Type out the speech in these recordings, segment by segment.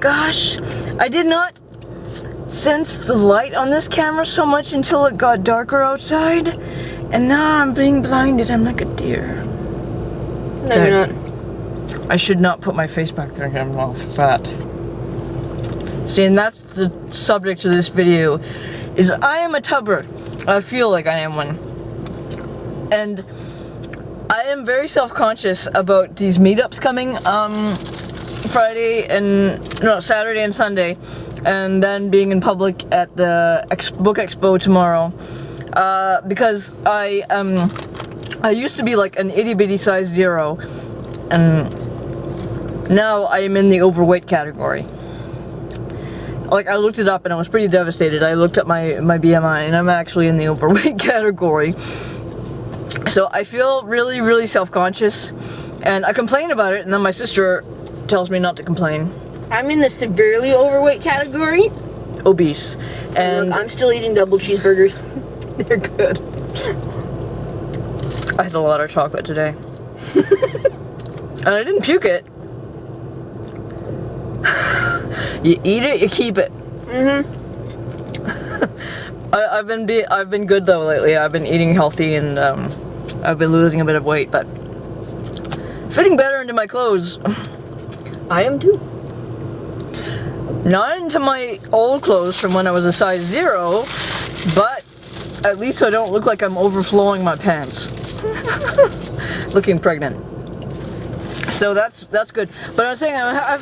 gosh, I did not sense the light on this camera so much until it got darker outside, and now I'm being blinded. I'm like a deer. No, you're not. I should not put my face back there. I'm all fat. See, and that's the subject of this video, is I am a tubber. I feel like I am one. And I am very self-conscious about these meetups coming, Saturday and Sunday, and then being in public at the book expo tomorrow, because I used to be like an itty-bitty size 0, and now I am in the overweight category. Like, I looked it up and I was pretty devastated. I looked up my BMI and I'm actually in the overweight category. So I feel really, really self-conscious, and I complain about it, and then my sister tells me not to complain. I'm in the severely overweight category. Obese. And look, I'm still eating double cheeseburgers. They're good. I had a lot of chocolate today. And I didn't puke it. You eat it, you keep it. I've been good though lately. I've been eating healthy, and I've been losing a bit of weight, but fitting better into my clothes. I am too. Not into my old clothes from when I was a size 0, but at least I don't look like I'm overflowing my pants. Looking pregnant. So that's good. But I was saying, I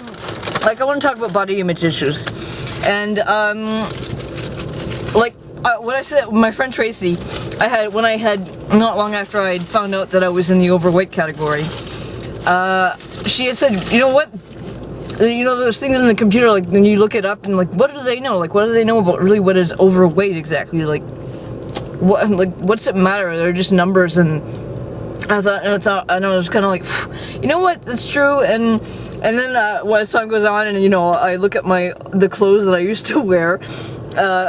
want to talk about body image issues, and what I said, my friend Tracy, when I had not long after I had found out that I was in the overweight category, she had said, you know what? You know those things in the computer, like when you look it up and like, what do they know? Like, what do they know about really what is overweight exactly? Like, what's it matter? They're just numbers. And I was kind of like, you know what? That's true. And then as time goes on, and I look at the clothes that I used to wear,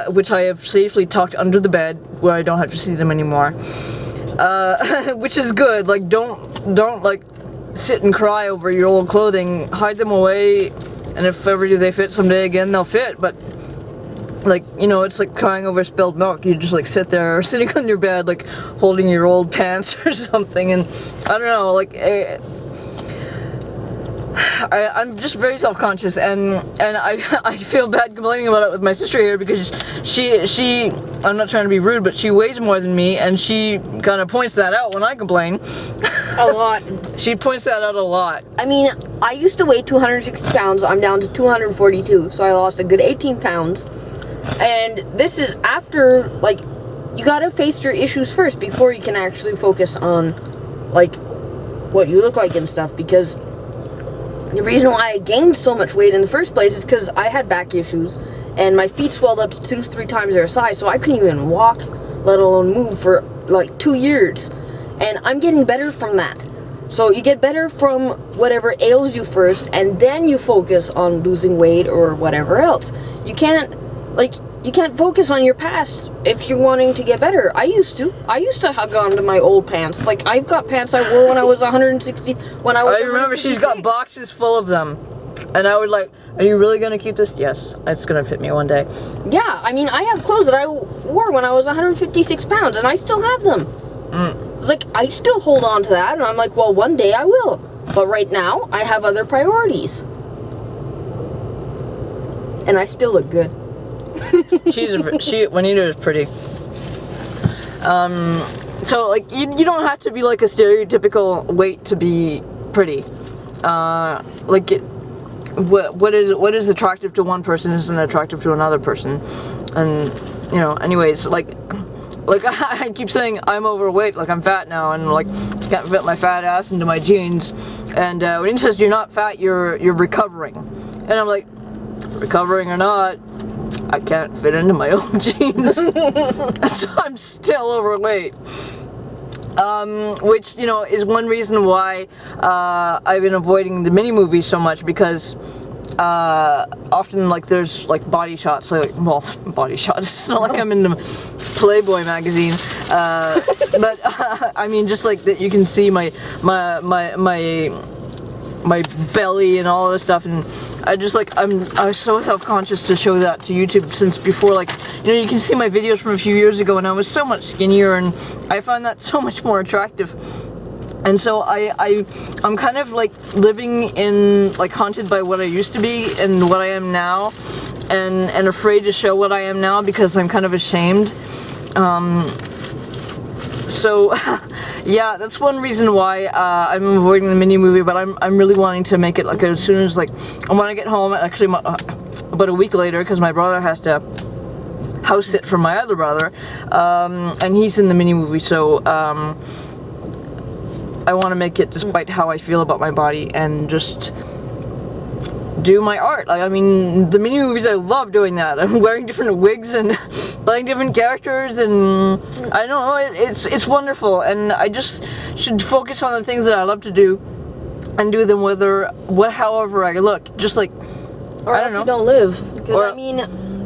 which I have safely tucked under the bed where I don't have to see them anymore, which is good. Like, don't like sit and cry over your old clothing. Hide them away, and if ever they fit someday again, they'll fit. But like, it's like crying over spilled milk. You just like sit there sitting on your bed, like holding your old pants or something, and I don't know, like I'm just very self-conscious, and I feel bad complaining about it with my sister here, because she I'm not trying to be rude, but she weighs more than me, and she kind of points that out when I complain. A lot. She points that out a lot. I mean, I used to weigh 260 pounds. I'm down to 242, so I lost a good 18 pounds. And this is after, like, you gotta face your issues first before you can actually focus on, like, what you look like and stuff, because the reason why I gained so much weight in the first place is because I had back issues, and my feet swelled up to 2-3 times their size, so I couldn't even walk, let alone move, for like 2 years. And I'm getting better from that. So you get better from whatever ails you first, and then you focus on losing weight or whatever else. You can't focus on your past if you're wanting to get better. I used to hug on to my old pants. Like, I've got pants I wore when I was 160, when I was I remember she's got boxes full of them. And I would like, are you really going to keep this? Yes, it's going to fit me one day. Yeah, I mean, I have clothes that I wore when I was 156 pounds, and I still have them. It's like, I still hold on to that, and I'm like, well, one day I will. But right now, I have other priorities. And I still look good. Juanita is pretty. So like, you don't have to be like a stereotypical weight to be pretty. What is attractive to one person isn't attractive to another person, and anyways, like I keep saying I'm overweight, like I'm fat now, and like can't fit my fat ass into my jeans, and when he says you're not fat, you're recovering, and I'm like, recovering or not, I can't fit into my own jeans, so I'm still overweight. Which, is one reason why I've been avoiding the mini movies so much, because often, like, there's like body shots, body shots. It's not like I'm in the Playboy magazine, but I mean, just like that, you can see my my belly and all this stuff, and I was so self-conscious to show that to YouTube, since before, like, you know, you can see my videos from a few years ago and I was so much skinnier, and I find that so much more attractive. And so I'm kind of like living in, like, haunted by what I used to be and what I am now, and afraid to show what I am now because I'm kind of ashamed. So yeah, that's one reason why I'm avoiding the mini movie, but I'm really wanting to make it, like, as soon as, like, when I get home, actually about a week later, because my brother has to house sit for my other brother, and he's in the mini movie, so I want to make it despite how I feel about my body, and just do my art. Like, I mean, the mini movies, I love doing that. I'm wearing different wigs and playing different characters, and I don't know, it's wonderful, and I just should focus on the things that I love to do and do them however I look, just like, or I else don't know. you don't live. Because I mean,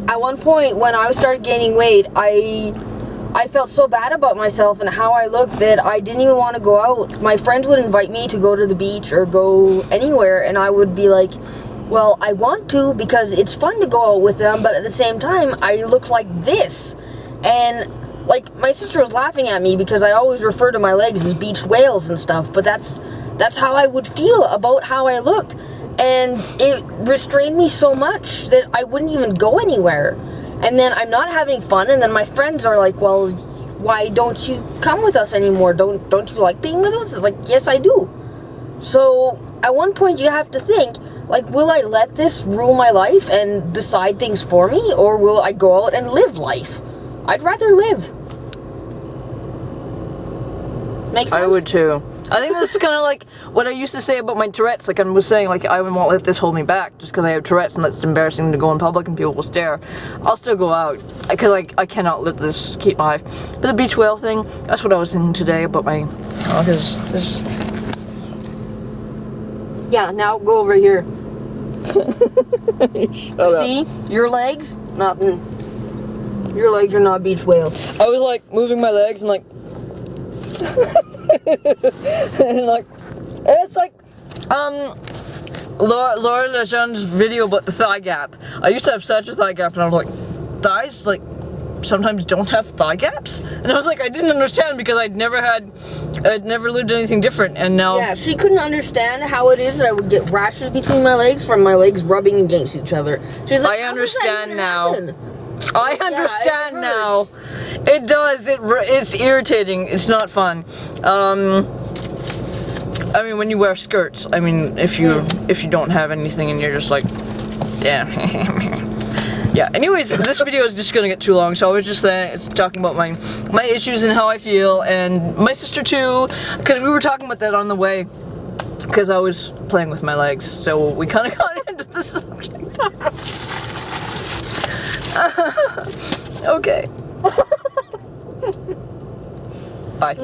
at one point when I started gaining weight, I felt so bad about myself and how I looked that I didn't even want to go out. My friends would invite me to go to the beach or go anywhere, and I would be like, well, I want to because it's fun to go out with them, but at the same time, I look like this. And, like, my sister was laughing at me because I always refer to my legs as beached whales and stuff, but that's how I would feel about how I looked. And it restrained me so much that I wouldn't even go anywhere. And then I'm not having fun, and then my friends are like, well, why don't you come with us anymore? Don't you like being with us? It's like, yes, I do. So at one point you have to think, like, will I let this rule my life and decide things for me, or will I go out and live life? I'd rather live. Makes sense? I would too. I think that's kind of like what I used to say about my Tourette's. Like I was saying, like, I won't let this hold me back just because I have Tourette's and that's embarrassing to go in public and people will stare. I'll still go out because I cannot let this keep my life. But the beach whale thing, that's what I was thinking today about my. Yeah, now go over here. Shut up. See? Your legs? Nothing. Your legs are not beach whales. I was like moving my legs and like. And like, it's like Laura Legend's video about the thigh gap. I used to have such a thigh gap, and I was like, thighs like sometimes don't have thigh gaps, and I was like, I didn't understand because I'd never lived anything different, and now Yeah, she couldn't understand how it is that I would get rashes between my legs from my legs rubbing against each other. She's like, I understand now. Happen? I understand now. It does. It's irritating. It's not fun. I mean, when you wear skirts. I mean, if you don't have anything and you're just like, yeah. Yeah. Anyways, this video is just gonna get too long, so I was just talking about my issues and how I feel, and my sister too, because we were talking about that on the way. Because I was playing with my legs, so we kind of got into the subject. Okay. Bye.